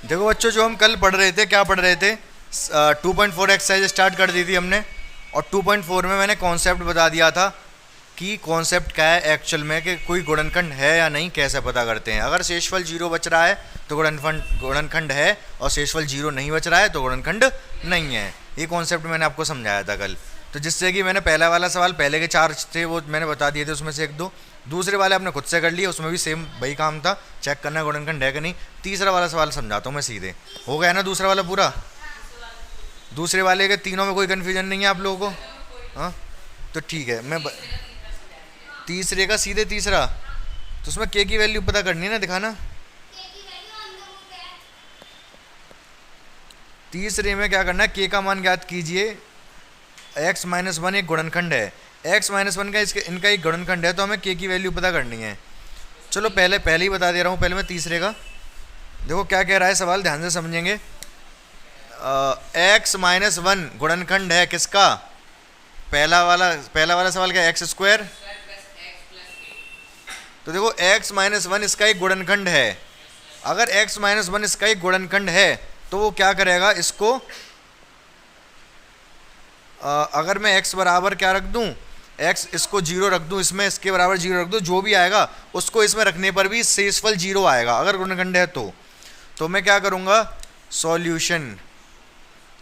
देखो बच्चों, जो हम कल पढ़ रहे थे, क्या पढ़ रहे थे? 2.4 एक्सरसाइज स्टार्ट कर दी थी हमने, और 2.4 में मैंने कॉन्सेप्ट बता दिया था कि कॉन्सेप्ट क्या है एक्चुअल में, कि कोई गुणनखंड है या नहीं कैसे पता करते हैं। अगर शेषफल जीरो बच रहा है तो गुणनखंड है, और शेषफल जीरो नहीं बच रहा है तो गुणनखंड नहीं है। ये कॉन्सेप्ट मैंने आपको समझाया था कल। तो जिससे कि मैंने पहला वाला सवाल, पहले के 4 थे वो मैंने बता दिए थे, उसमें से 1-2 दूसरे वाले आपने खुद से कर लिए, उसमें भी सेम वही काम था, चेक करना गुणनखंड है कि नहीं। तीसरा वाला सवाल समझाता हूँ मैं सीधे। हो गया ना दूसरा वाला पूरा? दूसरे वाले के तीनों में कोई कन्फ्यूजन नहीं है आप लोगों को? हाँ, तो ठीक है। तीसरे का सीधे तीसरा, तो उसमें के की वैल्यू पता करनी है ना, दिखाना। तीसरे में क्या करना है, के का मान ज्ञात कीजिए। x-1 एक गुणनखंड है, x-1 का इनका एक गुणनखंड है, तो हमें के की वैल्यू पता करनी है। चलो पहले ही बता दे रहा हूँ, पहले मैं तीसरे का। देखो क्या कह रहा है सवाल, ध्यान से समझेंगे। x-1 गुणनखंड है किसका? पहला वाला सवाल क्या है? x²। तो देखो x-1 इसका एक गुणनखंड है। अगर x-1 इसका एक गुणनखंड है तो वो क्या करेगा, इसको अगर मैं x बराबर क्या रख दूं, x इसको 0 रख दूं, इसमें इसके बराबर 0 रख दूं, जो भी आएगा उसको इसमें रखने पर भी शेषफल 0 आएगा अगर गुणनखंड है तो मैं क्या करूंगा, सॉल्यूशन।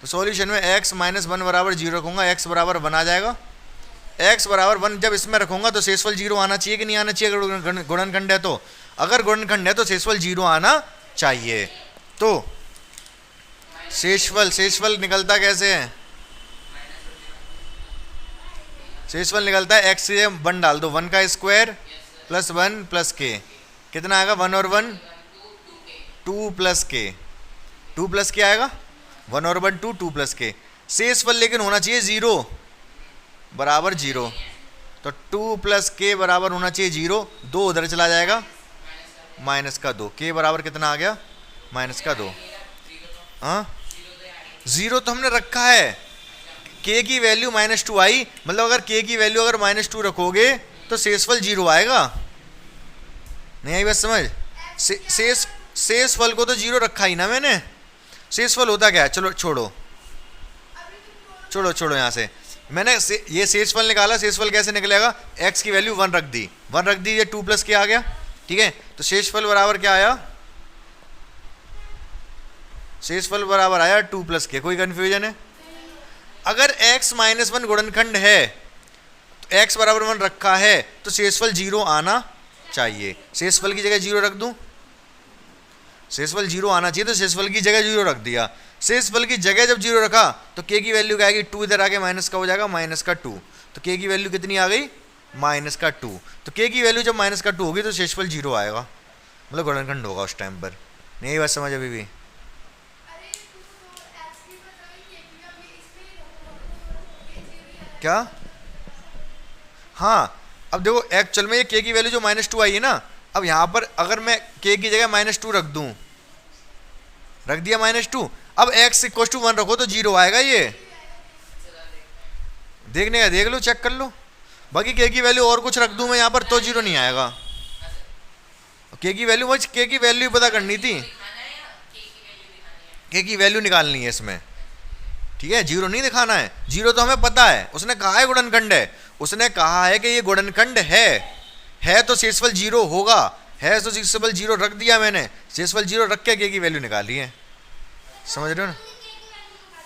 तो सॉल्यूशन में x-1 बराबर 0 रखूंगा, x बराबर 1 आ जाएगा। x बराबर 1 जब इसमें रखूंगा तो शेषफल 0 आना चाहिए कि नहीं आना चाहिए? अगर गुणनखंड है तो, अगर गुणनखंड है तो शेषफल 0 आना चाहिए। तो शेषफल निकलता कैसे है? शेषफल निकलता है x से 1 डाल दो, 1 का स्क्वायर प्लस 1 प्लस k, कितना आएगा? 1 और 1 2 प्लस k, 2 प्लस k आएगा, 1 और 1 2 प्लस k। शेषफल लेकिन होना चाहिए 0 बराबर 0, तो 2 प्लस k बराबर होना चाहिए 0, 2 उधर चला जाएगा, माइनस का 2, k बराबर कितना आ गया? माइनस का 2। हाँ, 0 तो हमने रखा है, k की वैल्यू -2 आई, मतलब अगर k की वैल्यू अगर -2 रखोगे तो शेषफल 0 आएगा। नहीं आई बात समझ? शेषफल को तो 0 रखा ही ना मैंने। शेषफल होता क्या है? चलो छोड़ो यहाँ से। मैंने ये शेषफल निकाला, शेषफल कैसे निकलेगा? x की वैल्यू 1 रख दी, ये 2 प्लस k आ गया, ठीक है। तो शेषफल बराबर क्या आया? शेषफल बराबर आया 2 प्लस k। कोई कंफ्यूजन है? अगर x-1 गुणनखंड है, तो x बराबर 1 रखा है, तो शेषफल 0 आना चाहिए। शेषफल की जगह 0 रख दूं, शेषफल 0 आना चाहिए, तो शेषफल की जगह 0 रख दिया। शेषफल की जगह जब 0 रखा तो k की वैल्यू क्या आएगी? 2 इधर आके माइनस का हो जाएगा, माइनस का 2, तो k की वैल्यू कितनी आ गई? माइनस का 2। तो k की वैल्यू जब माइनस का 2 होगी तो शेषफल 0 आएगा, मतलब गुणनखंड होगा उस टाइम पर। नहीं बात समझ अभी भी? क्या? हाँ, अब देखो एक्चुअल में ये k की वैल्यू जो -2 आई है ना, अब यहाँ पर अगर मैं k की जगह -2 रख दूं, रख दिया -2, अब x = 1 रखो तो 0 आएगा। ये देखने का देख लो, चेक कर लो। बाकी k की वैल्यू और कुछ रख दूं मैं यहाँ पर तो 0 नहीं आएगा। k की वैल्यू k की वैल्यू पता करनी थी, k की वैल्यू निकालनी है इसमें, ठीक है। 0 नहीं दिखाना है, 0 तो हमें पता है, उसने कहा है गुणनखंड है, उसने कहा है कि ये गुणनखंड है तो शेषफल 0 होगा, है तो शेषफल 0 रख दिया मैंने, शेषफल 0 रख के k की वैल्यू निकाली है। समझ रहे हो ना?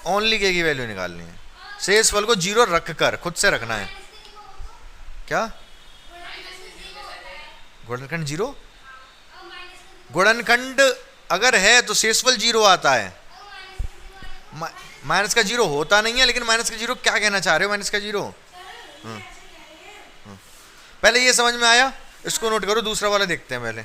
ओनली k की वैल्यू निकालनी है, शेषफल को 0 रख कर खुद से रखना है। क्या? गुणनखंड 0, गुणनखंड अगर है तो शेषफल 0 आता है, माइनस का 0 होता नहीं है। लेकिन माइनस का 0 क्या कहना चाह रहे हो? माइनस का 0 पहले ये समझ में आया, इसको नोट करो। दूसरा वाला देखते हैं पहले।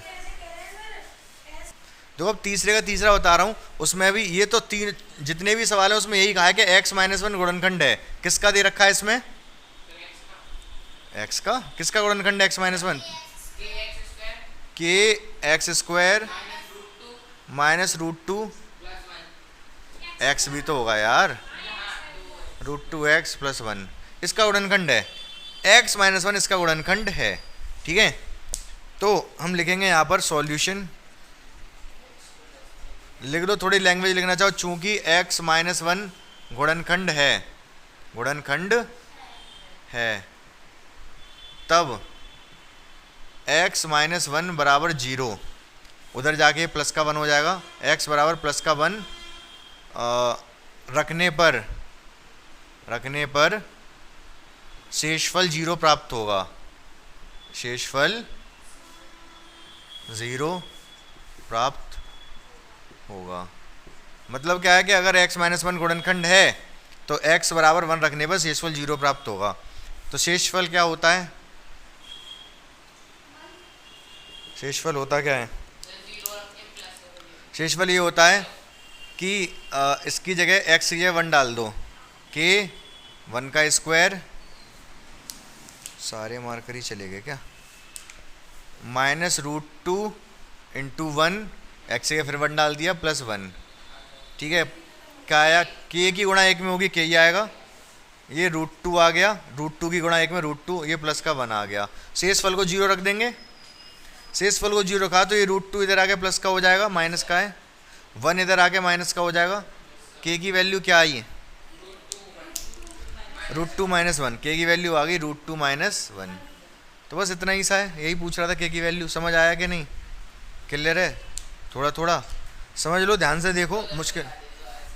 देखो अब तीसरे का तीसरा बता रहा हूं, उसमें भी ये तो 3 जितने भी सवाल है उसमें यही कहा है कि x-1 गुणनखंड है। किसका दे रखा है इसमें? x का। किसका गुणनखंड है x-1? k(x²) -√2 x भी तो होगा यार, √2x + 1 इसका गुणनखंड है, x-1 इसका गुणनखंड है, ठीक है। तो हम लिखेंगे यहाँ पर सॉल्यूशन लिख दो, थोड़ी लैंग्वेज लिखना चाहो, चूंकि x माइनस वन गुणनखंड है, गुणनखंड है, तब x माइनस वन बराबर जीरो, उधर जाके प्लस का वन हो जाएगा, x बराबर प्लस का वन रखने पर शेषफल जीरो प्राप्त होगा, शेषफल जीरो प्राप्त होगा। मतलब क्या है कि अगर x माइनस वन गुणनखंड है तो x बराबर वन रखने पर शेषफल जीरो प्राप्त होगा। तो शेषफल क्या होता है, शेषफल होता क्या है, शेषफल ये होता है कि इसकी जगह x की जगह वन डाल दो, के वन का स्क्वायर, सारे मार्कर ही चले गए क्या, minus root two into one, x के फिर वन डाल दिया प्लस वन। ठीक है, क्या आया, के की गुणा एक में होगी के ही आएगा, ये रूट टू आ गया, रूट टू की गुणा एक में रूट टू, ये प्लस का वन आ गया। शेषफल को जीरो रख देंगे, शेषफल को जीरो रखा तो ये रूट टू इधर आके प्लस का हो जाएगा, माइनस का है, वन इधर आके माइनस का हो जाएगा। के की वैल्यू क्या आई है, रूट टू माइनस वन, के की वैल्यू आ गई रूट टू माइनस वन। तो बस इतना ही सा है, यही पूछ रहा था, के की वैल्यू समझ आया कि नहीं, क्लियर है, थोड़ा थोड़ा समझ लो, ध्यान से देखो, मुश्किल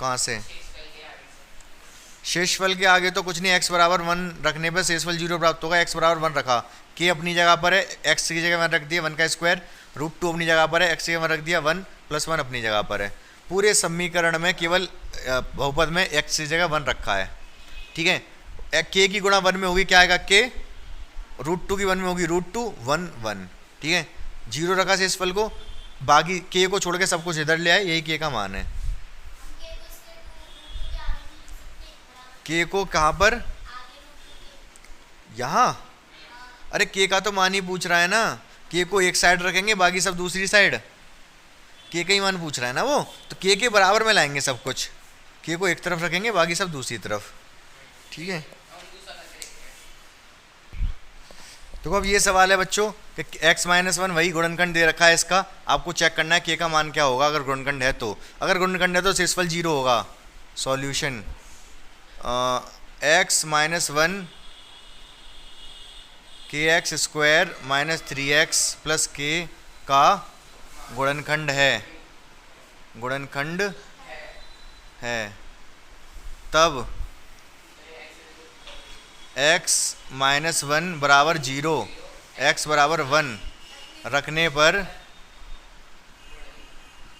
कहाँ से, शेषफल के आगे तो कुछ नहीं, x बराबर वन रखने पर शेषफल जीरो प्राप्त होगा, x बराबर वन रखा, के अपनी जगह पर है, x की जगह वन रख दिया वन का स्क्वायर, रूट टू अपनी जगह पर है, x की जगह वन रख दिया वन प्लस वन अपनी जगह पर है। पूरे समीकरण में केवल बहुपद में x की जगह वन रखा है। ठीक है, के की गुणा वन में होगी क्या आएगा, के, रूट टू की वन में होगी रूट टू, वन वन। ठीक है, जीरो रखा शेषफल को, बाकी के को छोड़ के सब कुछ इधर ले आए, यही के का मान है। के को कहाँ पर, यहाँ, अरे के का तो मान ही पूछ रहा है ना, के को एक साइड रखेंगे बाकी सब दूसरी साइड, के का ही मान पूछ रहा है ना वो, तो के बराबर में लाएंगे सब कुछ, के को एक तरफ रखेंगे बाकी सब दूसरी तरफ। ठीक है, तो अब ये सवाल है बच्चों कि x माइनस वन वही गुणनखंड दे रखा है इसका, आपको चेक करना है के का मान क्या होगा अगर गुणनखंड है तो, अगर गुणनखंड है तो शेषफल जीरो होगा। सॉल्यूशन, x माइनस वन के x square minus three x plus के का गुणनखंड है, गुणनखंड है, तब x माइनस वन बराबर जीरो, x बराबर वन रखने पर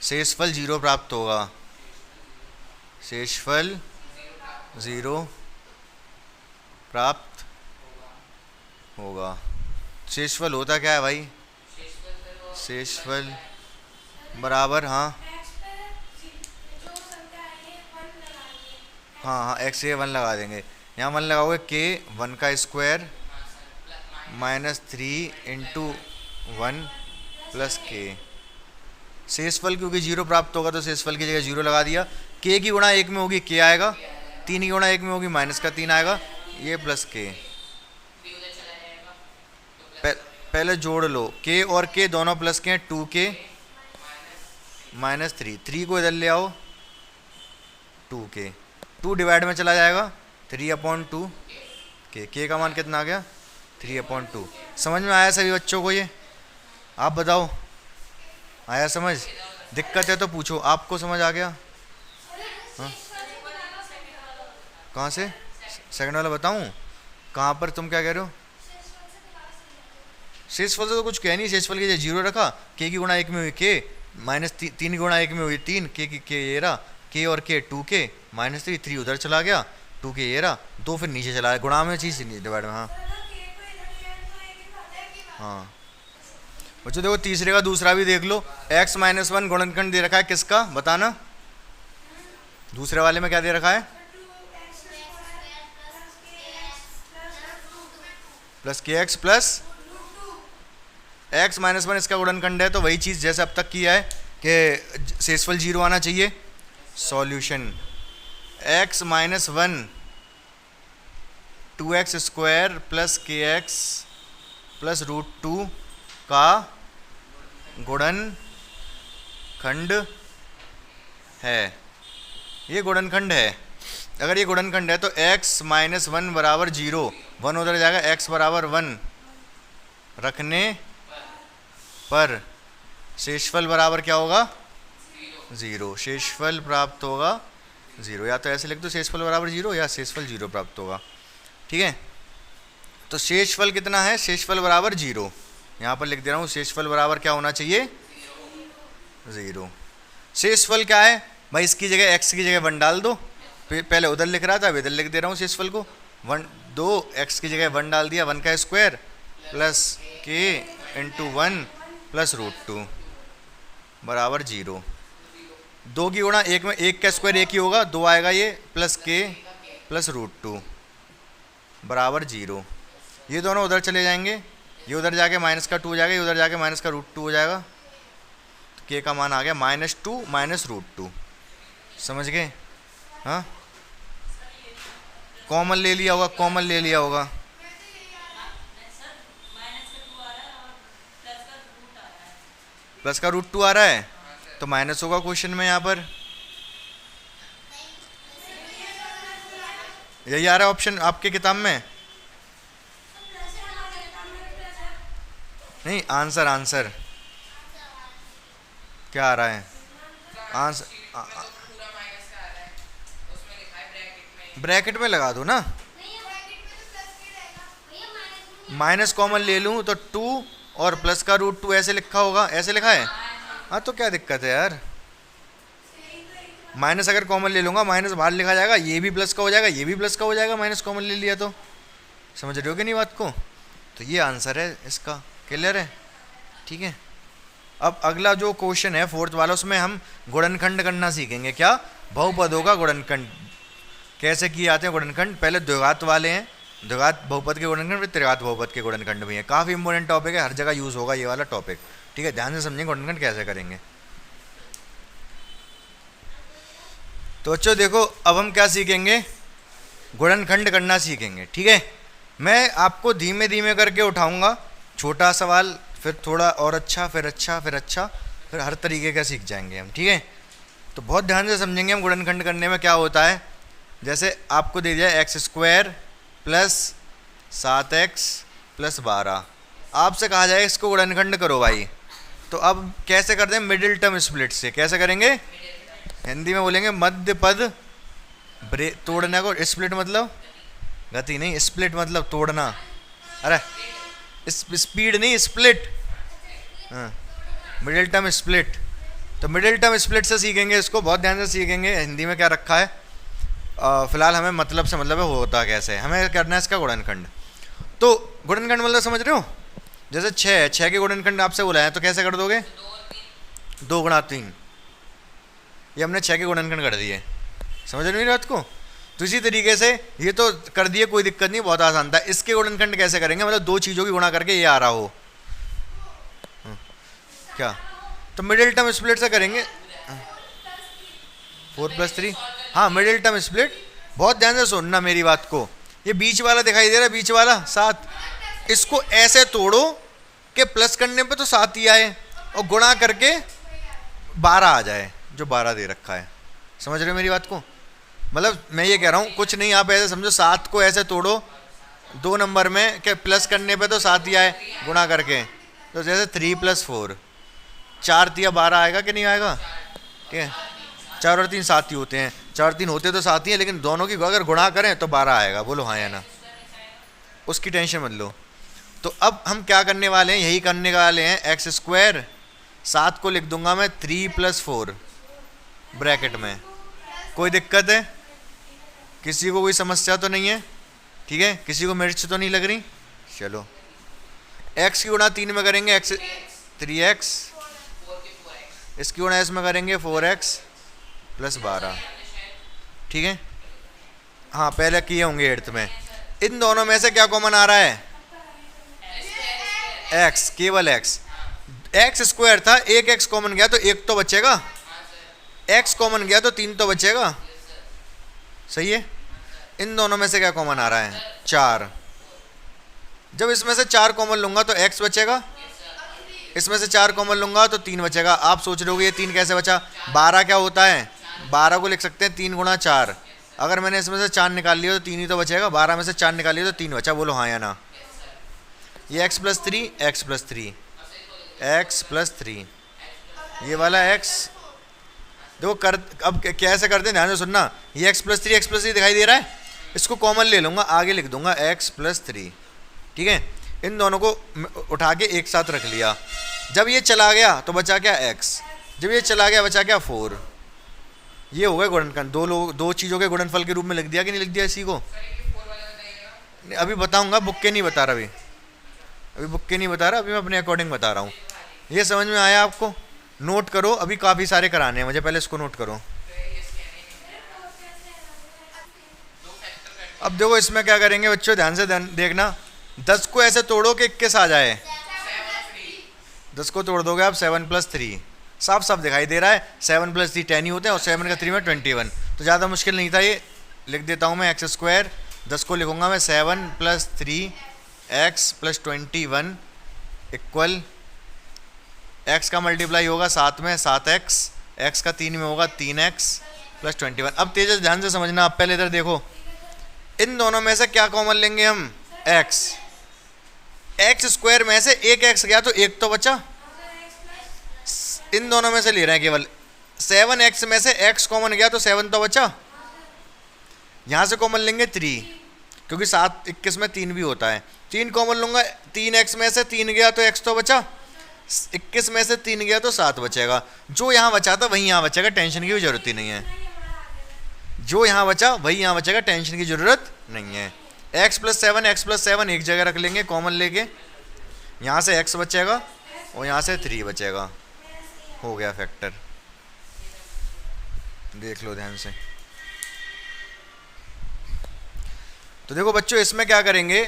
शेषफल जीरो प्राप्त होगा, शेषफल जीरो प्राप्त होगा। शेषफल होता क्या है भाई, शेषफल बराबर, हाँ हाँ हाँ, x से वन लगा देंगे, यहाँ वन लगाओगे के वन का square minus three into one plus के, शेषफल क्योंकि जीरो प्राप्त होगा तो शेषफल की जगह जीरो लगा दिया, के की गुणा एक में होगी के आएगा, तीन की गुणा एक में होगी माइनस का तीन आएगा, ये प्लस के, पहले जोड़ लो, के और के दोनों प्लस के हैं, टू के माइनस थ्री, थ्री को इधर ले आओ, टू के, टू डिवाइड में चला जाएगा, थ्री अपॉन टू के का मान कितना आ गया, थ्री अपॉन टू। समझ में आया सभी बच्चों को ये, आप बताओ आया समझ, दिक्कत है तो पूछो, आपको समझ आ गया, हाँ कहाँ से, सेकंड वाला बताऊँ, कहाँ पर तुम क्या कह रहे हो, शेषफल से तो कुछ कह नहीं, शेषफल की जीरो रखा, के की गुणा एक में हुई के, माइनस तीन की गुणा एक में हुई तीन, के ये रहा, के और के टू के माइनस थ्री, थ्री उधर चला गया, टू के ये रहा, दो फिर नीचे चला गया, गुणा में चीज़ डिवाइड में, हाँ हाँ बच्चों देखो तीसरे का दूसरा भी देख लो, x माइनस वन गुणनखंड दे रखा है किसका बताना, दूसरे वाले में क्या दे रखा है, प्लस के x plus x minus one इसका गुणनखंड है, तो वही चीज़ जैसे अब तक किया है कि शेषफल जीरो आना चाहिए। Solution, x minus one two x square plus के एक्स प्लस रूट टू का गुणनखंड है, ये गुणनखंड है। अगर ये गुणनखंड है तो x माइनस 1 बराबर 0, 1 उधर जाएगा, x बराबर 1 रखने पर शेषफल बराबर क्या होगा? 0। शेषफल प्राप्त होगा 0, या तो ऐसे लिख दो शेषफल बराबर 0 या शेषफल 0 प्राप्त होगा। ठीक है, तो शेषफल कितना है? शेषफल बराबर 0। यहाँ पर लिख दे रहा हूँ, शेषफल बराबर क्या होना चाहिए? 0। शेषफल क्या है भाई? इसकी जगह x की जगह 1 डाल दो। पहले उधर लिख रहा था, अब इधर लिख दे रहा हूँ शेषफल को। 1 2 x की जगह 1 डाल दिया, 1 का square plus k into 1 plus √2 बराबर 0। 2 की गुणा 1 में 1 का स्क्वायर 1 ही होगा, 2 आएगा ये, प्लस k प्लस √2 बराबर 0। ये दोनों उधर चले जाएंगे, ये उधर जाके माइनस का 2 हो जाएगा, ये उधर जाके माइनस का √2 हो जाएगा। तो k का मान आ गया -2 माइनस √2। समझ गए? हाँ, कॉमन ले लिया होगा, कॉमन ले लिया होगा। प्लस का √2 आ रहा है तो माइनस होगा क्वेश्चन में। यहाँ पर यही आ रहा है ऑप्शन आपके किताब में। नहीं, आंसर आंसर क्या आ रहा है? आंसर ब्रैकेट में लगा दो ना, माइनस कॉमन ले लूँ तो 2 और प्लस का √2 ऐसे लिखा होगा, ऐसे लिखा है। हाँ, तो क्या दिक्कत है यार? माइनस अगर कॉमन ले लूँगा, माइनस बाहर लिखा जाएगा, ये भी प्लस का हो जाएगा, ये भी प्लस का हो जाएगा, माइनस कॉमन ले लिया तो। समझ रहे हो कि नहीं बात को? तो ये आंसर है इसका। क्लियर है? ठीक है, अब अगला जो क्वेश्चन है 4th वाला, उसमें हम गुणनखंड करना सीखेंगे। क्या? बहुपदों का गुणनखंड कैसे किए जाते हैं गुणनखंड। पहले द्विघात वाले हैं, द्विघात बहुपद के गुणनखंड, फिर त्रिघात बहुपद के गुणनखंड भी हैं। काफ़ी इंपॉर्टेंट टॉपिक है, हर जगह यूज़ होगा ये वाला टॉपिक। ठीक है, ध्यान से समझेंगे गुणनखंड कैसे करेंगे। तो बच्चों देखो, अब हम क्या सीखेंगे? गुणनखंड करना सीखेंगे। ठीक है, मैं आपको धीमे धीमे करके उठाऊंगा, छोटा सवाल, फिर थोड़ा और अच्छा, फिर अच्छा, फिर अच्छा, फिर हर तरीके का सीख जाएंगे हम। ठीक है, तो बहुत ध्यान से समझेंगे हम गुणनखंड करने में क्या होता है। जैसे आपको दे दिया x² प्लस 7x प्लस 12, आपसे कहा जाए इसको गुणनखंड करो भाई। तो अब कैसे कर दें? मिडिल टर्म स्प्लिट से। कैसे करेंगे? हिंदी में बोलेंगे मध्य पद तोड़ने को। स्प्लिट मतलब गति नहीं, स्प्लिट मतलब तोड़ना। अरे स्पीड नहीं, स्प्लिट। हाँ, मिडिल टर्म स्प्लिट। तो मिडिल टर्म स्प्लिट से सीखेंगे इसको, बहुत ध्यान से सीखेंगे। हिंदी में क्या रखा है फिलहाल, हमें मतलब से मतलब है होता कैसे, हमें करना है इसका गुणनखंड। तो गुणनखंड मतलब समझ रहे हो? जैसे 6 के गुणनखंड आपसे बोला है, तो कैसे कर दोगे? 2 गुणा 3। ये हमने 6 के गुणनखंड कर दिए। समझ रहे हो बात को? तो इसी तरीके से ये तो कर दिए, कोई दिक्कत नहीं, बहुत आसान था। इसके गुणनखंड कैसे करेंगे? मतलब 2 चीज़ों की गुणा करके ये आ रहा हो। क्या? तो मिडिल टर्म स्प्लिट से करेंगे। 4 + 3। हाँ, मिडिल टर्म स्प्लिट। बहुत ध्यान से सुनना मेरी बात को। ये बीच वाला दिखाई दे रहा है, बीच वाला 7, इसको ऐसे तोड़ो कि प्लस करने पे तो 7 ही आए और गुणा करके 12 आ जाए, जो 12 दे रखा है। समझ रहे हो मेरी बात को? मतलब मैं ये कह रहा हूँ, कुछ नहीं, आप ऐसे समझो, 7 को ऐसे तोड़ो 2 नंबर में कि प्लस करने पे तो 7 ही आए, गुणा करके। तो जैसे 3 + 4, 4 × 3 = 12 आएगा कि नहीं आएगा? ठीक है, 4 और 3 7 ही होते हैं, 4 और 3 होते तो 7 ही हैं, लेकिन दोनों की अगर गुणा करें तो 12 आएगा। बोलो हाँ या ना? उसकी टेंशन मत लो। तो अब हम क्या करने वाले हैं? यही करने वाले हैं। x², 7 को लिख दूंगा मैं 3 + 4 ब्रैकेट में। कोई दिक्कत है? किसी को कोई समस्या तो नहीं है? ठीक है, किसी को मिर्च तो नहीं लग रही? चलो, x की गुणा 3 में करेंगे 3x, इसकी गुणा इसमें करेंगे 4x + 12। ठीक है, हाँ पहले किए होंगे 8th में। इन दोनों में से क्या कॉमन आ रहा है? x, केवल x। x² था, एक x कॉमन गया तो 1 तो बचेगा, x कॉमन गया तो 3 तो बचेगा। सही है? इन दोनों में से क्या कॉमन आ रहा है? 4। जब इसमें से 4 कॉमन लूंगा तो x बचेगा, इसमें से 4 कॉमन लूंगा तो 3 बचेगा। आप सोच रहे होगे ये 3 कैसे बचा? 12 क्या होता है? 12 को लिख सकते हैं 3 गुणा 4। अगर मैंने इसमें से 4 निकाल लिया तो 3 ही तो बचेगा, 12 में से 4 निकाल लिया तो 3 बचा। बोलो हाँ या ना। ये x plus 3, x plus 3, x plus 3, ये वाला x देखो कर। अब कैसे करते हैं ध्यान से सुनना। ये x प्लस 3, एक्स प्लस 3 दिखाई दे रहा है, इसको कॉमन ले लूँगा, आगे लिख दूंगा x प्लस 3। ठीक है, इन दोनों को उठा के एक साथ रख लिया। जब ये चला गया तो बचा क्या x, जब ये चला गया बचा क्या 4। ये हो गया गुणनखंड। दो चीज़ों के गुणनफल के रूप में लिख दिया कि नहीं लिख दिया इसी को? अभी बताऊंगा, बुक के नहीं बता रहा अभी बुक के नहीं बता रहा, अभी मैं अपने अकॉर्डिंग बता रहा हूँ। ये समझ में आया आपको? नोट करो, अभी काफ़ी सारे कराने हैं मुझे, पहले इसको नोट करो। अब देखो इसमें क्या करेंगे बच्चों, ध्यान से देखना। 10 को ऐसे तोड़ो कि 21 आ जाए। 10 को तोड़ दोगे आप 7 प्लस 3, साफ साफ दिखाई दे रहा है। 7 प्लस 3 10 ही होते हैं और 7 का 3 में 21, तो ज़्यादा मुश्किल नहीं था। ये लिख देता हूँ मैं एक्स स्क्वायर, 10 को लिखूंगा मैं 7 plus 3 x plus 21 equal x का मल्टीप्लाई होगा 7 में 7x, एक्स का 3 में होगा 3x प्लस 21। अब तेज ध्यान से समझना, आप पहले इधर देखो, इन दोनों में से क्या कॉमन लेंगे हम? x। एक्स स्क्वायर में से एक x गया तो एक तो बचा, इन दोनों में से ले रहे हैं केवल। 7x में से x कॉमन गया तो 7 तो बचा, यहाँ से कॉमन लेंगे 3, क्योंकि 7 21 में 3 भी होता है। 3 कॉमन लूँगा, 3x में से 3 गया तो x तो बचा, 21 में से 3 गया तो 7 बचेगा। जो यहाँ बचा था वही यहाँ बचेगा, टेंशन की भी जरूरत ही नहीं है। जो यहाँ बचा वही यहाँ बचेगा, टेंशन की जरूरत नहीं है। x प्लस 7, एक्स प्लस 7 एक जगह रख लेंगे कॉमन लेके, यहाँ से x बचेगा और यहाँ से 3 बचेगा। हो गया फैक्टर, देख लो ध्यान से। तो देखो बच्चों इसमें क्या करेंगे,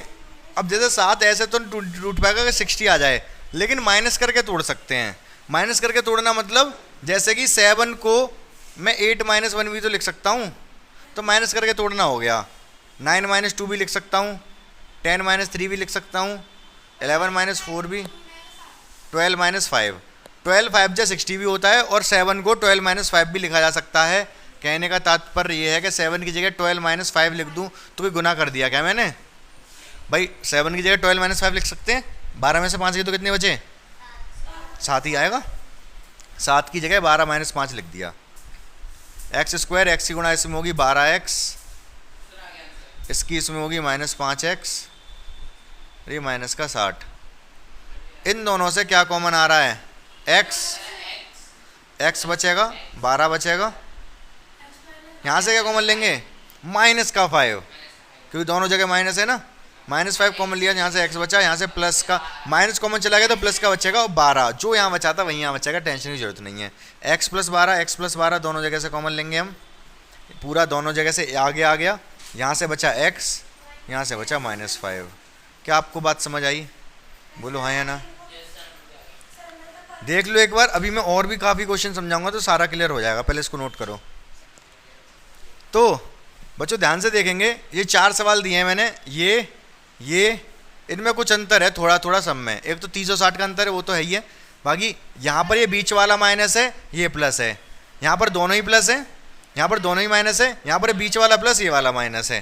अब जैसे 7 ऐसे तो टूट पाएगा कि 60 आ जाए, लेकिन माइनस करके तोड़ सकते हैं। माइनस करके तोड़ना मतलब जैसे कि 7 को मैं 8 माइनस 1 भी तो लिख सकता हूँ, तो माइनस करके तोड़ना हो गया। 9 माइनस 2 भी लिख सकता हूँ, 10 माइनस 3 भी लिख सकता हूँ, 11 माइनस 4 भी, 12 माइनस 5। 12 5 जा 60 भी होता है, और 7 को 12 माइनस 5 भी लिखा जा सकता है। कहने का तात्पर्य ये है कि 7 की जगह 12 माइनस 5 लिख दूँ तो कोई गुनाह कर दिया क्या मैंने? भाई 7 की जगह 12 माइनस 5 लिख सकते हैं। 12 में से 5 की तो कितने बचे? 7 ही आएगा। 7 की जगह 12 माइनस 5 लिख दिया। एक्स स्क्वायर, एक्स की गुणा इसमें होगी 12x, इसकी इसमें होगी माइनस 5x, ये माइनस का 60। इन दोनों से क्या कॉमन आ रहा है? x बचेगा, 12 बचेगा। यहाँ से क्या कॉमन लेंगे? माइनस का 5, क्योंकि दोनों जगह माइनस है ना। माइनस 5 कॉमन लिया, यहाँ से x बचा, यहाँ से प्लस का माइनस कॉमन चला गया तो प्लस का बचेगा, और 12 जो यहाँ बचा था वहीं यहाँ बचेगा, टेंशन की जरूरत नहीं है। x प्लस 12 दोनों जगह से कॉमन लेंगे हम, पूरा दोनों जगह से आगे आ गया। यहाँ से बचा x, यहाँ से बचा माइनस 5। क्या आपको बात समझ आई? बोलो हाँ या ना। देख लो एक बार, अभी मैं और भी काफ़ी क्वेश्चन समझाऊंगा तो सारा क्लियर हो जाएगा, पहले इसको नोट करो। तो बच्चों ध्यान से देखेंगे, ये 4 सवाल दिए हैं मैंने, ये इनमें कुछ अंतर है थोड़ा थोड़ा सब में। एक तो 30 और 60 का अंतर है, वो तो है ही है। बाकी यहाँ पर ये बीच वाला माइनस है, ये प्लस है, यहाँ पर दोनों ही प्लस है, यहाँ पर दोनों ही माइनस है, यहाँ पर बीच वाला प्लस, ये वाला माइनस है।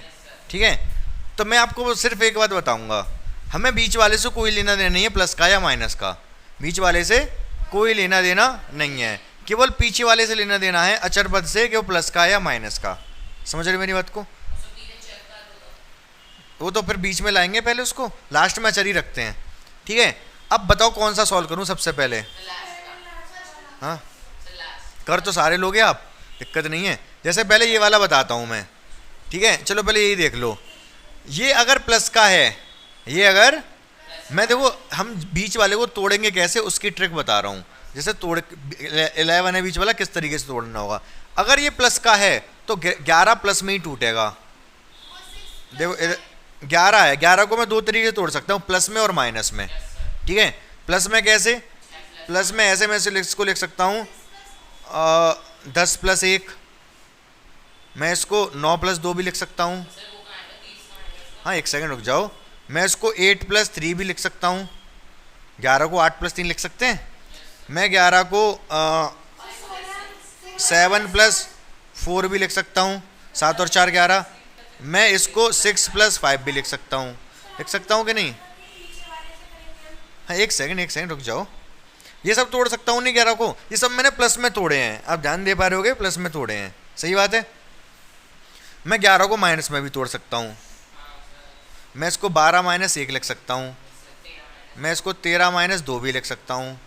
ठीक है, तो मैं आपको सिर्फ एक बात बताऊँगा, हमें बीच वाले से कोई लेना देना नहीं है, प्लस का या माइनस का। बीच वाले से कोई लेना देना नहीं है, केवल पीछे वाले से लेना देना है, अचर पद से, कि वो प्लस का या माइनस का। समझ रहे मेरी बात को? वो तो फिर बीच में लाएंगे, पहले उसको लास्ट में अचर ही रखते हैं। ठीक है, अब बताओ कौन सा सॉल्व करूं सबसे पहले? हाँ, कर तो सारे लोगे आप, दिक्कत नहीं है। जैसे पहले ये वाला बताता हूं मैं, ठीक है, चलो पहले यही देख लो। ये अगर प्लस का है, ये अगर मैं देखो हम बीच वाले को तोड़ेंगे कैसे, उसकी ट्रिक बता रहा हूँ। जैसे 11 है बीच वाला, किस तरीके से तोड़ना होगा। अगर ये प्लस का है तो 11 प्लस में ही टूटेगा। देखो 11 है, 11 को मैं 2 तरीके से तोड़ सकता हूँ, प्लस में और माइनस में। ठीक है, प्लस में कैसे? प्लस में ऐसे मैं इसको लिख सकता हूँ 10 प्लस 1, मैं इसको 9 प्लस 2 भी लिख सकता हूँ। हाँ एक सेकंड रुक जाओ, मैं इसको 8 प्लस 3 भी लिख सकता हूँ। 11 को 8 प्लस 3 लिख सकते हैं। मैं 11 को 7 प्लस 4 भी लिख सकता हूँ, 7 और 4 11। मैं इसको 6 + 5 भी लिख सकता हूँ कि नहीं? हाँ एक सेकंड रुक जाओ, ये सब तोड़ सकता हूँ नहीं 11 को, ये सब मैंने प्लस में तोड़े हैं, आप ध्यान दे पा रहे होगे, प्लस में तोड़े हैं, सही बात है। मैं 11 को माइनस में भी तोड़ सकता हूँ, मैं इसको 12 - 1 लिख सकता हूँ, मैं इसको 13 - 2 भी लिख सकता हूँ,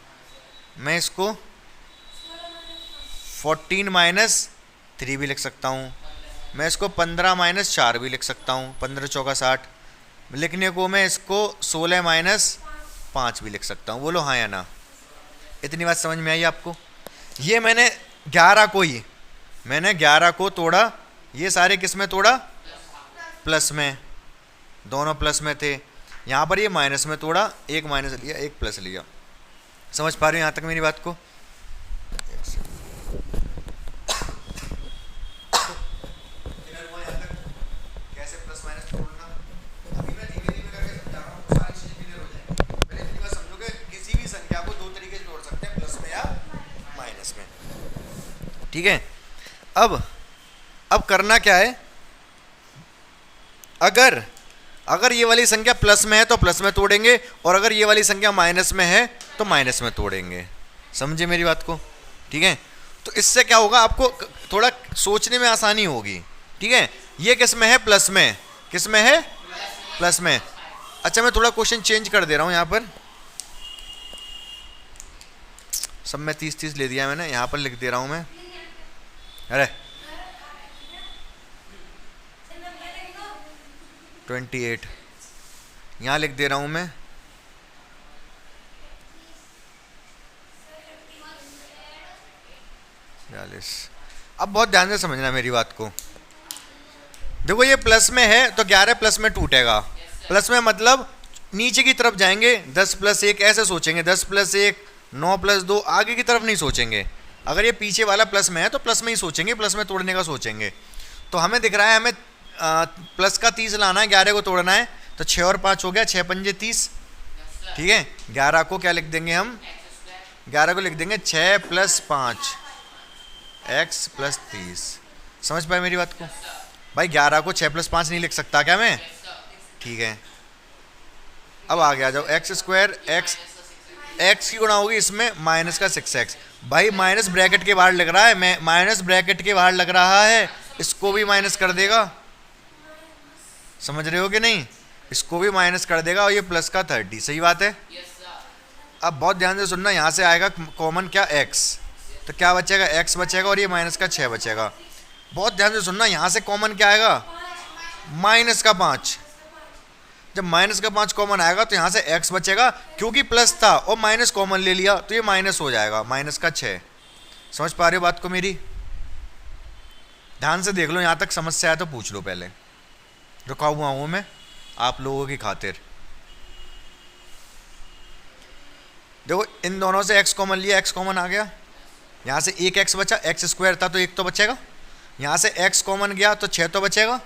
मैं इसको 14 - 3 भी लिख सकता हूँ, मैं इसको 15 - 4 भी लिख सकता हूँ, 15 चौका 60। लिखने को मैं इसको 16 - 5 भी लिख सकता हूँ। बोलो हाँ या ना? इतनी बात समझ में आई आपको? ये मैंने 11 को तोड़ा, ये सारे किस में तोड़ा? प्लस में, दोनों प्लस में थे। यहाँ पर ये माइनस में तोड़ा, एक माइनस लिया एक प्लस लिया। समझ पा रहे हो यहाँ तक मेरी बात को? कैसे प्लस माइनस तोड़ना, अभी मैं धीमे धीमे करके समझा रहा हूँ, सारी चीजें क्लियर हो जाएंगी। पहले इतनी बात समझो कि किसी भी संख्या को दो तरीके से तोड़ सकते हैं, प्लस में या माइनस में, ठीक है। अब करना क्या है, अगर ये वाली संख्या प्लस में है तो प्लस में तोड़ेंगे, और अगर ये वाली संख्या माइनस में है तो माइनस में तोड़ेंगे। समझे मेरी बात को? ठीक है। तो इससे क्या होगा, आपको थोड़ा सोचने में आसानी होगी, ठीक है। ये किस में है? प्लस में। किस में है? प्लस में। अच्छा मैं थोड़ा क्वेश्चन चेंज कर दे रहा हूँ यहाँ पर, सब में 30 ले दिया मैंने, यहाँ पर लिख दे रहा हूँ मैं, अरे 28 यहाँ लिख दे रहा हूँ मैं, 42। अब बहुत ध्यान से समझना मेरी बात को। देखो ये प्लस में है तो 11 प्लस में टूटेगा, प्लस में मतलब नीचे की तरफ जाएंगे, 10 + 1 ऐसे सोचेंगे, 10 + 1 9 + 2 आगे की तरफ नहीं सोचेंगे। अगर ये पीछे वाला प्लस में है तो प्लस में ही सोचेंगे, प्लस में तोड़ने का सोचेंगे। तो हमें दिख रहा है हमें प्लस का 30 लाना है, 11 को तोड़ना है, तो 6 और 5 हो गया, 6 × 5 = 30, ठीक है। 11 को क्या लिख देंगे हम? 11 को लिख देंगे 6 + 5 x + 30। समझ पाए मेरी बात को? भाई 11 को 6 + 5 नहीं लिख सकता क्या मैं? ठीक है। अब आ गया जाओ x², x की गुणा होगी इसमें माइनस का 6x। भाई माइनस ब्रैकेट के बाहर लग रहा है, मैं माइनस ब्रैकेट के बाहर लग रहा है, इसको भी माइनस कर देगा। समझ रहे हो कि नहीं? इसको भी माइनस कर देगा, और ये प्लस का 30। सही बात है। अब बहुत ध्यान से सुनना, यहाँ से आएगा कॉमन क्या? x, तो क्या बचेगा? x बचेगा, और ये माइनस का 6 बचेगा। बहुत ध्यान से सुनना, यहाँ से कॉमन क्या आएगा? माइनस का 5। जब माइनस का 5 कॉमन आएगा तो यहाँ से x बचेगा, क्योंकि प्लस था और माइनस कॉमन ले लिया तो ये माइनस हो जाएगा, माइनस का 6। समझ पा रहे हो बात को मेरी? ध्यान से देख लो, यहाँ तक समस्या है तो पूछ लो, पहले रुका हुआ हूँ मैं आप लोगों की खातिर। देखो इन दोनों से x कॉमन लिया, x कॉमन आ गया, यहाँ से एक x बचा, x² था तो 1 तो बचेगा, यहाँ से x कॉमन गया तो 6 तो बचेगा,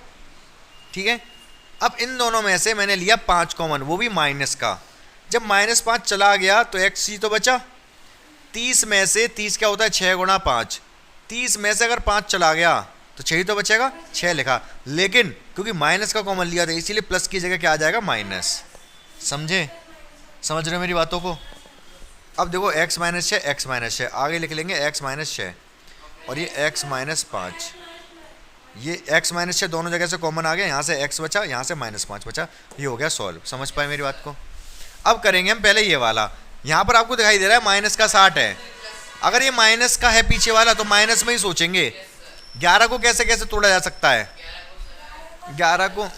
ठीक है। अब इन दोनों में से मैंने लिया 5 कॉमन, वो भी माइनस का। जब -5 चला गया तो x ही तो बचा। 30 में से 30 क्या होता है? 6 × 5। 30 में से अगर 5 चला गया तो 6 ही तो बचेगा, 6 लिखा। लेकिन क्योंकि माइनस का कॉमन लिया था इसीलिए प्लस की जगह क्या आ जाएगा? माइनस। समझे? समझ रहे हो मेरी बातों को? अब देखो x - 6 x - 6 आगे लिख लेंगे, x - 6 और ये x - 5, ये x - 6 दोनों जगह से कॉमन आ गया, यहाँ से x बचा, यहाँ से -5 बचा, ये हो गया सॉल्व। समझ पाए मेरी बात को? अब करेंगे हम पहले ये वाला, यहाँ पर आपको दिखाई दे रहा है माइनस का 60 है। अगर ये माइनस का है पीछे वाला तो माइनस में ही सोचेंगे। 11 को कैसे कैसे तोड़ा जा सकता है? 11 को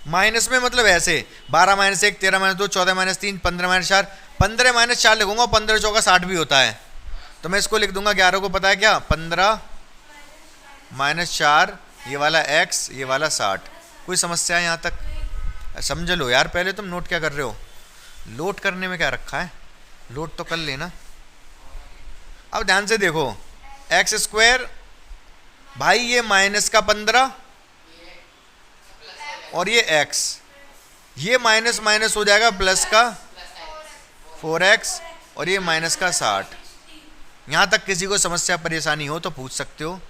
माइनस में मतलब ऐसे 12 - 1 13 - 2 14 - 3 15 - 4, 15 - 4 लिखूंगा, 15 चौका 60 भी होता है, तो मैं इसको लिख दूंगा 11 को पता है क्या? 15 - 4, ये वाला x, ये वाला 60। कोई समस्या है यहाँ तक? समझ लो यार, पहले तुम नोट क्या कर रहे हो? लोड करने में क्या रखा है? लोड तो कर लेना। अब ध्यान से देखो, x², भाई ये माइनस का 15 और ये x, ये माइनस माइनस हो जाएगा प्लस का 4x और ये माइनस का 60। यहाँ तक किसी को समस्या परेशानी हो तो पूछ सकते हो।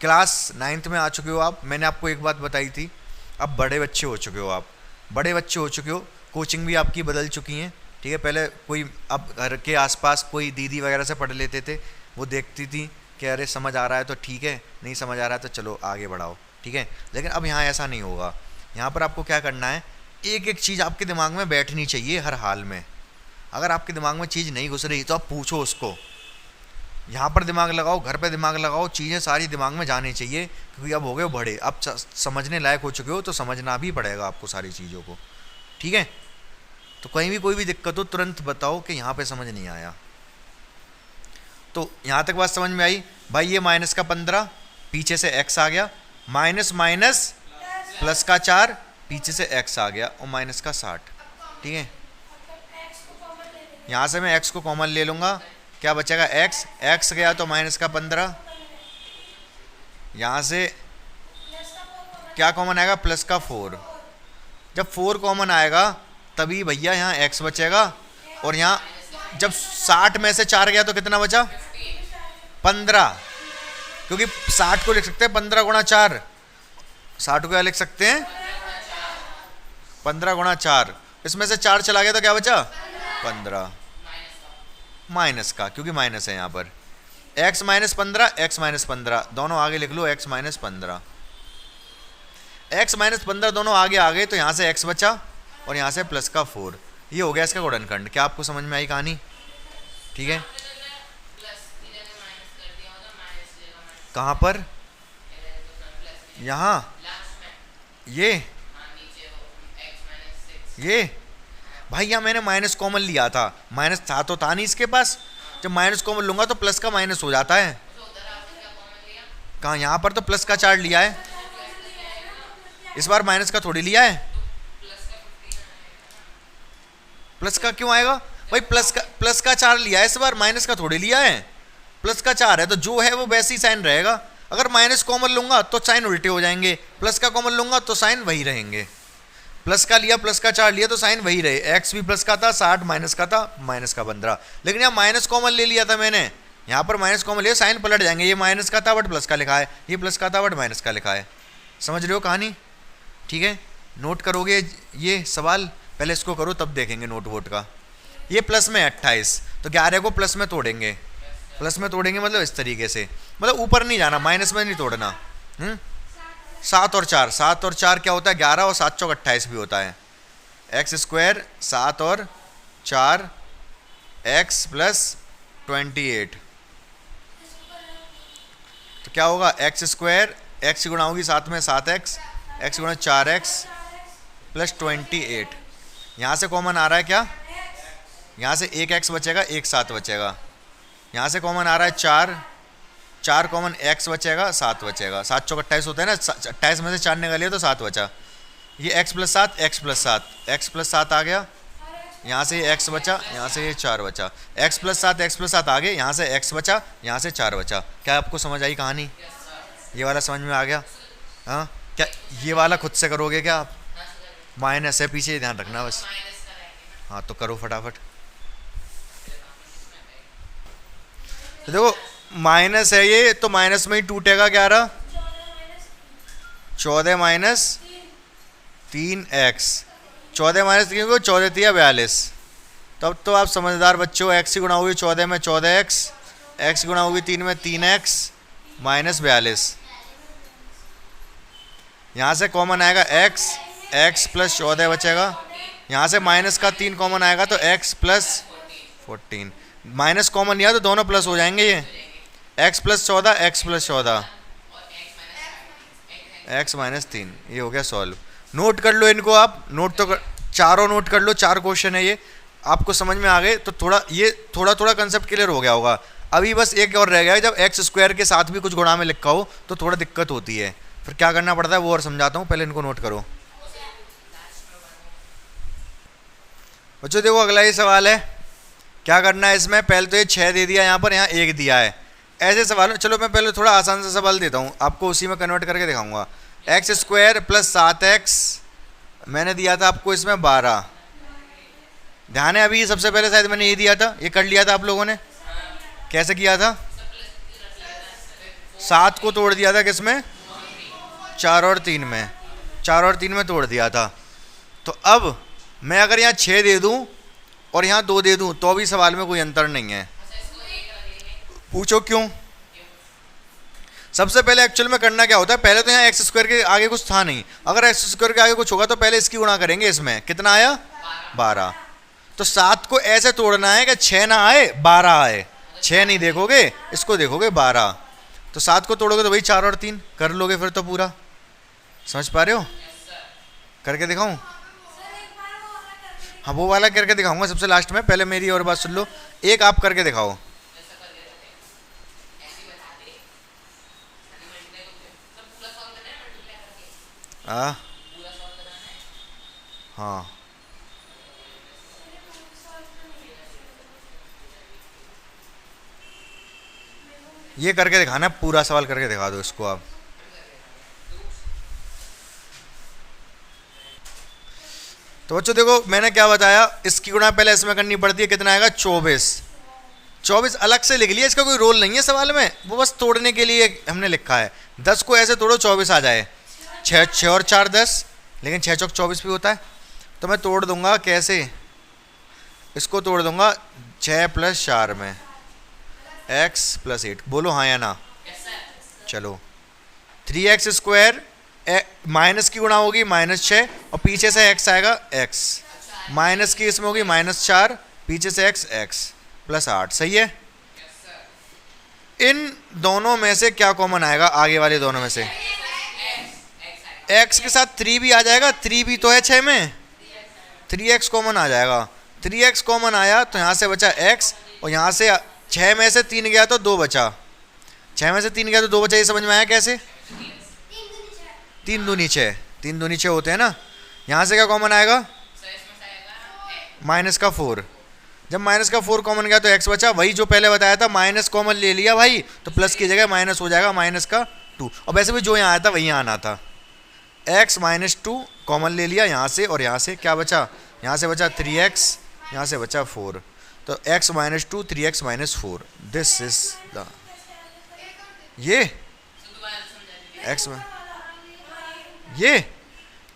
क्लास 9th में आ चुके हो आप, मैंने आपको एक बात बताई थी, अब बड़े बच्चे हो चुके हो आप, बड़े बच्चे हो चुके हो, कोचिंग भी आपकी बदल चुकी हैं, ठीक है। पहले कोई अब घर के आसपास कोई दीदी वगैरह से पढ़ लेते थे, वो देखती थी कि अरे समझ आ रहा है तो ठीक है, नहीं समझ आ रहा है तो चलो आगे बढ़ाओ, ठीक है। लेकिन अब यहाँ ऐसा नहीं होगा। यहाँ पर आपको क्या करना है, एक एक चीज़ आपके दिमाग में बैठनी चाहिए हर हाल में। अगर आपके दिमाग में चीज़ नहीं घुस रही तो आप पूछो उसको, यहाँ पर दिमाग लगाओ, घर पे दिमाग लगाओ, चीज़ें सारी दिमाग में जानी चाहिए, क्योंकि अब हो गए बड़े, अब समझने लायक हो चुके हो तो समझना भी पड़ेगा आपको सारी चीज़ों को, ठीक है। तो कहीं भी कोई भी दिक्कत हो तुरंत बताओ कि यहाँ पे समझ नहीं आया। तो यहाँ तक बात समझ में आई भाई। ये माइनस का 15 पीछे से x आ गया, माइनस माइनस प्लस का 4 पीछे से x आ गया, और माइनस का 60, ठीक है। यहाँ से मैं x को कॉमन ले लूँगा, क्या बचेगा x गया तो माइनस का 15, यहाँ से क्या कॉमन आएगा, प्लस का 4। जब 4 कॉमन आएगा तभी भैया यहाँ x बचेगा, और यहाँ जब 60 में से 4 गया तो कितना बचा, 15, क्योंकि 60 को लिख सकते हैं 15 गुणा 4, 60 को क्या लिख सकते हैं 15 गुणा 4, इसमें से 4 चला गया तो क्या बचा 15, माइनस का, क्योंकि माइनस है यहाँ पर, x माइनस 15 दोनों आगे लिख लो, x माइनस 15, x माइनस 15 दोनों आगे आ गए, तो यहाँ से x बचा और यहाँ से प्लस का 4। ये हो गया इसका गुणनखंड। क्या आपको समझ में आई कहानी, ठीक है। कहाँ पर, यहाँ ये भाई यहाँ मैंने माइनस कॉमन लिया था, माइनस था तो था नहीं इसके पास, जब माइनस कॉमन लूंगा तो प्लस का माइनस हो जाता है। कहाँ, यहाँ पर तो प्लस का 4 लिया है, इस बार माइनस का थोड़ी लिया है। प्लस का क्यों आएगा भाई, प्लस का 4 लिया है इस बार, माइनस का थोड़ी लिया है। प्लस का 4 है तो जो है वो वैसे ही साइन रहेगा। अगर माइनस कॉमन लूंगा तो साइन उल्टे हो जाएंगे, प्लस का कॉमन लूंगा तो साइन वही रहेंगे। प्लस का लिया, प्लस का 4 लिया तो साइन वही रहे। एक्स भी प्लस का था, 60 माइनस का था, माइनस का 15। लेकिन यहाँ माइनस कॉमन ले लिया था मैंने, यहाँ पर माइनस कॉमन लिया, साइन पलट जाएंगे। ये माइनस का था बट प्लस का लिखा है, ये प्लस का था बट माइनस का लिखा है। समझ रहे हो कहानी, ठीक है। नोट करोगे ये सवाल, पहले इसको करो तब देखेंगे नोट वोट का। ये प्लस में 28, तो 11 को प्लस में तोड़ेंगे, प्लस में तोड़ेंगे मतलब इस तरीके से, मतलब ऊपर नहीं जाना, माइनस में नहीं तोड़ना। 7 और 4 क्या होता है 11, और 7 चौक 28 भी होता है। एक्स स्क्वायर 7 और 4 एक्स प्लस 28, तो क्या होगा एक्स स्क्वायर, एक्स गुणा होगी 7 में 7x, एक्स गुणा 4x प्लस 28। यहाँ से कॉमन आ रहा है क्या, यहाँ से एक x बचेगा, एक 7 बचेगा। यहाँ से कॉमन आ रहा है 4 कॉमन x बचेगा, 7 बचेगा। 7 चौक 28 होता है ना, 28 में से 4 निकालिए तो 7 बचा। ये x प्लस 7 x प्लस 7 आ गया, यहाँ से ये x बचा, यहाँ से ये 4 बचा। x प्लस 7 आ गए, यहाँ से x बचा, यहाँ से 4 बचा। क्या आपको समझ आई कहानी, ये वाला समझ में आ गया। हाँ, क्या ये वाला खुद से करोगे क्या आप, माइनस है पीछे, ध्यान रखना बस। हाँ तो करो फटाफट। तो देखो माइनस है ये, तो माइनस में ही टूटेगा 11, 14 माइनस 3x, 14 माइनस 3 को 14 3 42। तब तो आप समझदार बच्चों, x की गुणा होगी 14 में 14x, x गुणा होगी 3 में 3x माइनस 42। यहाँ से कॉमन आएगा x प्लस 14 बचेगा, यहाँ से माइनस का 3 कॉमन आएगा तो x प्लस 14। माइनस कॉमन लिया तो दोनों प्लस हो जाएंगे, ये x plus 14 x plus 14 x minus 3। ये हो गया सॉल्व। नोट कर लो इनको आप, नोट तो चारों नोट कर लो, 4 क्वेश्चन है ये, आपको समझ में आ गए तो थोड़ा कंसेप्ट क्लियर हो गया होगा। अभी बस एक और रह गया है, जब एक्स स्क्वायर के साथ भी कुछ गुणा में लिखा हो तो थोड़ा दिक्कत होती है, फिर क्या करना पड़ता है वो और समझाता हूँ, पहले इनको नोट करो बच्चों। देखो अगला ही सवाल है, क्या करना है इसमें, पहले तो ये 6 दे दिया, यहाँ पर यहाँ 1 दिया है, ऐसे सवाल। चलो मैं पहले थोड़ा आसान सा सवाल देता हूँ आपको, उसी में कन्वर्ट करके दिखाऊंगा। एक्स स्क्वायर प्लस 7x मैंने दिया था आपको इसमें 12। ध्यान है अभी सबसे पहले शायद मैंने ये दिया था, ये कर लिया था आप लोगों ने, कैसे किया था? 7 को तोड़ दिया था किसमें? 4 और 3 में, 4 और 3 में तोड़ दिया था। तो अब मैं अगर यहाँ 6 दे दूँ और यहाँ 2 दे दूँ तो भी सवाल में कोई अंतर नहीं है। पूछो क्यों? सबसे पहले एक्चुअल में करना क्या होता है, पहले तो यहाँ एक्स स्क्वायर के आगे कुछ था नहीं, अगर एक्स स्क्वायर के आगे कुछ होगा तो पहले इसकी गुणा करेंगे। इसमें कितना आया? 12। तो 7 को ऐसे तोड़ना है कि 6 ना आए 12 आए। 6 नहीं देखोगे, इसको देखोगे 12। तो 7 को तोड़ोगे तो वही 4 और 3 कर लोगे फिर तो पूरा। समझ पा रहे हो? करके दिखाऊं? हाँ वो वाला करके दिखाऊंगा सबसे लास्ट में, पहले मेरी और बात सुन लो। एक आप करके दिखाओ। हाँ ये करके दिखाना, पूरा सवाल करके दिखा दो इसको आप। तो बच्चों देखो मैंने क्या बताया, इसकी गुणा पहले इसमें करनी पड़ती है। कितना आएगा? 24। 24 अलग से लिख लिया, इसका कोई रोल नहीं है सवाल में, वो बस तोड़ने के लिए हमने लिखा है। 10 को ऐसे तोड़ो 24 आ जाए। 6 और 4 10, लेकिन 6 चौक 24 भी होता है। तो मैं तोड़ दूंगा कैसे, इसको तोड़ दूंगा 6 + 4 में x + 8। बोलो हाँ या ना? चलो 3x² माइनस की गुणा होगी -6 और पीछे से x आएगा x, माइनस की इसमें होगी -4, पीछे से x + 8। सही है? इन दोनों में से क्या कॉमन आएगा? आगे वाले दोनों में से x के साथ 3 भी आ जाएगा, 3 भी तो है 6 में, 3x कॉमन आ जाएगा। 3x कॉमन आया तो यहाँ से बचा x, और यहाँ से 6 में से 3 गया तो 2 बचा। 6 में से 3 गया तो 2 बचा। ये समझ में आया कैसे? 3 दूनी 6, 3 दूनी 6 होते हैं ना। यहाँ से क्या कॉमन आएगा? -4। जब -4 कॉमन गया तो x बचा, वही जो पहले बताया था, माइनस कॉमन ले लिया भाई तो प्लस की जगह माइनस हो जाएगा, -2। और वैसे भी जो यहाँ आया था वही यहाँ आना था। x -2 कॉमन ले लिया यहाँ से, और यहाँ से क्या बचा? यहाँ से बचा 3x, यहाँ से बचा 4। तो x -2 3x -4, this is the, ये x में ये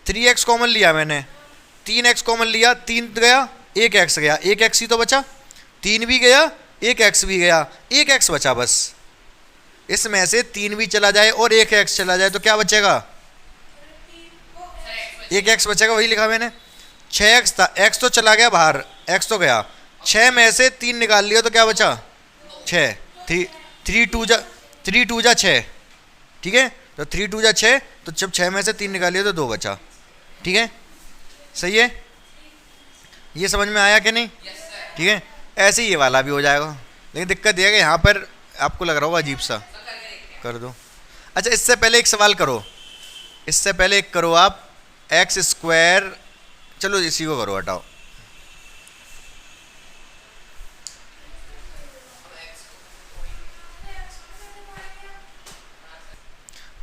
3x कॉमन लिया मैंने, 3x कॉमन लिया, 3 गया, 1x गया, 1x ही तो बचा, 3 भी गया, 1x भी गया, 1x बचा बस। इसमें से 3 भी चला जाए और 1x चला जाए तो क्या बचेगा? 1x बचेगा, वही लिखा मैंने। 6x था, x तो चला गया बाहर, x तो गया, 6 में से 3 निकाल लिया तो क्या बचा? 6। 3 2 जा 6, ठीक है। तो 3 2 जा 6, तो जब 6 में से 3 निकाल लिया तो 2 बचा, ठीक है। सही है? ये समझ में आया कि नहीं? ठीक है। ऐसे ही ये वाला भी हो जाएगा, लेकिन दिक्कत यह है कि यहाँ पर आपको लग रहा होगा अजीब सा। कर दो। अच्छा इससे पहले एक सवाल करो, इससे पहले एक करो आप, x², चलो इसी को करो, हटाओ।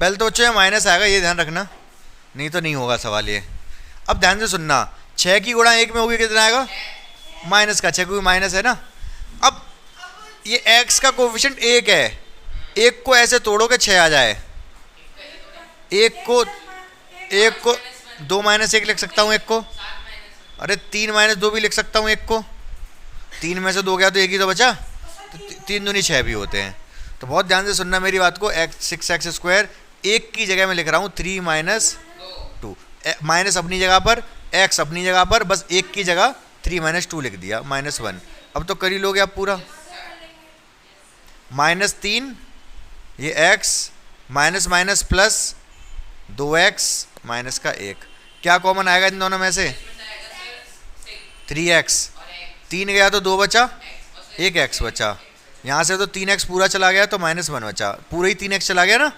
पहले तो बच्चों माइनस आएगा, ये ध्यान रखना, नहीं तो नहीं होगा सवाल ये। अब ध्यान से सुनना, 6 की गुणा 1 में होगी कितना आएगा? माइनस का, 6 क्योंकि माइनस है ना। अब ये x का कोफिशिएंट 1 है, 1 को ऐसे तोड़ो कि 6 आ जाए। 1 को 2 - 1 लिख सकता हूँ, 1 को, अरे 3 - 2 भी लिख सकता हूँ 1 को। 3 में से 2 गया तो 1 ही तो बचा, तो 3 दूनी 6 भी होते हैं। तो बहुत ध्यान से सुनना मेरी बात को, 6x², 1 की जगह में लिख रहा हूँ 3 - 2, माइनस अपनी जगह पर, x अपनी जगह पर, बस 1 की जगह 3 - 2 लिख दिया, -1। अब तो कर ही लोगे आप पूरा। -3 ये x, minus minus plus 2x minus का 1, क्या कॉमन आएगा इन दोनों में से? 3x, 3 गया तो 2 बचा, 1x बचा। यहाँ से तो 3x पूरा चला गया तो -1 बचा, पूरा ही 3x चला गया ना,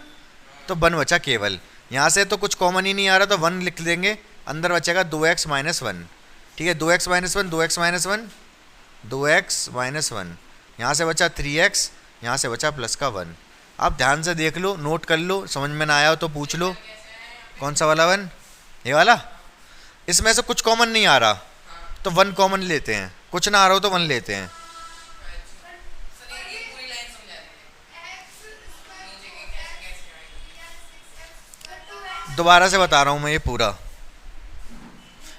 तो 1 बचा केवल। यहाँ से तो कुछ कॉमन ही नहीं आ रहा तो 1 लिख देंगे, अंदर बचेगा 2x - 1, ठीक है। 2x - 1, 2x - 1, 2x - 1, यहाँ से बचा 3x, यहाँ से बचा प्लस का 1। आप ध्यान से देख लो, नोट कर लो, समझ में ना आया हो तो पूछ लो। कौन सा वाला 1? ये वाला। इसमें से कुछ कॉमन नहीं आ रहा तो 1 कॉमन लेते हैं, कुछ ना आ रहा हो तो 1 लेते हैं। दोबारा से बता रहा हूँ मैं ये पूरा।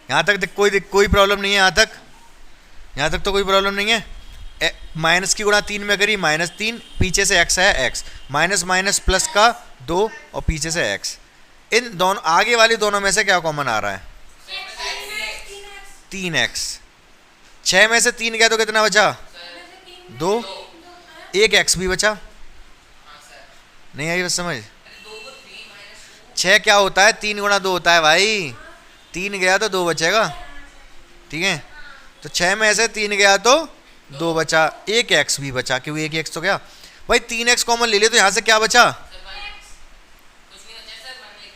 यहाँ तक कोई प्रॉब्लम नहीं है, यहाँ तक तो कोई प्रॉब्लम नहीं है। माइनस की गुणा 3 में करी, -3, पीछे से x है x, माइनस माइनस प्लस का 2 और पीछे से x। इन दोनों आगे वाली दोनों में से क्या कॉमन आ रहा है? 3x। 6 में से 3 गया तो कितना बचा? 2। एक x भी बचा। नहीं आई बस समझ? 6 क्या होता है? 3 गुणा 2 होता है भाई। 3 गया तो 2 बचेगा, ठीक है। तो 6 में से 3 गया तो 2 बचा, एक x भी बचा, क्योंकि एक x तो गया भाई। 3x कॉमन ले लिया तो यहाँ से क्या बचा?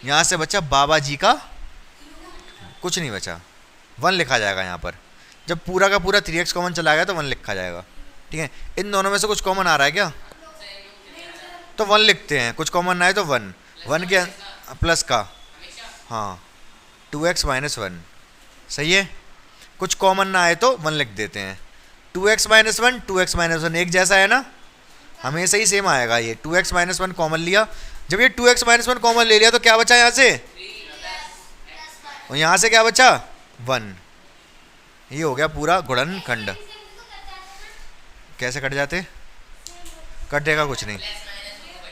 यहाँ से बचा बाबा जी का कुछ नहीं बचा, 1 लिखा जाएगा यहाँ पर। जब पूरा का पूरा 3x कॉमन चला गया तो 1 लिखा जाएगा, ठीक है। इन दोनों में से कुछ कॉमन आ रहा है क्या? तो 1 लिखते हैं, कुछ कॉमन ना है तो 1 के प्लस का, हाँ 2x माइनस 1, सही है। कुछ कॉमन ना आए तो 1 लिख देते हैं। 2x माइनस 1, 2x माइनस 1 एक जैसा है ना, हमेशा ही सेम आएगा ये। 2x माइनस 1 कॉमन लिया, जब ये 2x माइनस 1 कॉमन ले लिया तो क्या बचा यहाँ से? और यहाँ से क्या बचा? 1। ये हो गया पूरा गुणनखंड। कैसे कट जाते? कटेगा कुछ नहीं।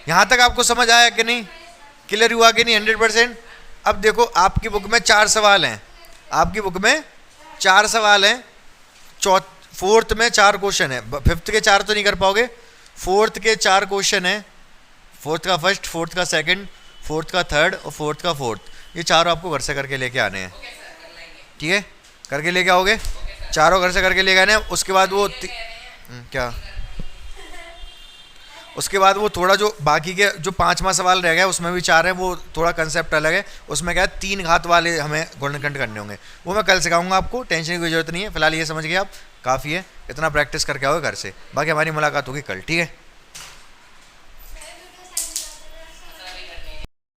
यहाँ तक आपको समझ आया कि नहीं? क्लियर हुआ कि नहीं? 100%। अब देखो आपकी बुक में 4 सवाल हैं, आपकी बुक में 4 सवाल हैं। फोर्थ में 4 क्वेश्चन है, फिफ्थ के 4 तो नहीं कर पाओगे, फोर्थ के 4 क्वेश्चन है। फोर्थ का फर्स्ट, फोर्थ का सेकंड, फोर्थ का थर्ड और फोर्थ का फोर्थ। ये चारों आपको घर से करके लेके आने हैं, ठीक है। करके लेके आओगे, चारों घर से करके लेके आने हैं। उसके बाद वो क्या, उसके बाद वो थोड़ा जो बाकी के जो 5वां सवाल रह गया उसमें भी 4 है, वो थोड़ा कंसेप्ट अलग है। उसमें क्या है, 3 घात वाले हमें गुणनखंड करने होंगे, वो मैं कल सिखाऊंगा आपको, टेंशन की कोई जरूरत नहीं है। फिलहाल ये समझ गए आप, काफ़ी है। इतना प्रैक्टिस करके आओगे घर से, बाकी हमारी मुलाकात होगी कल, ठीक है।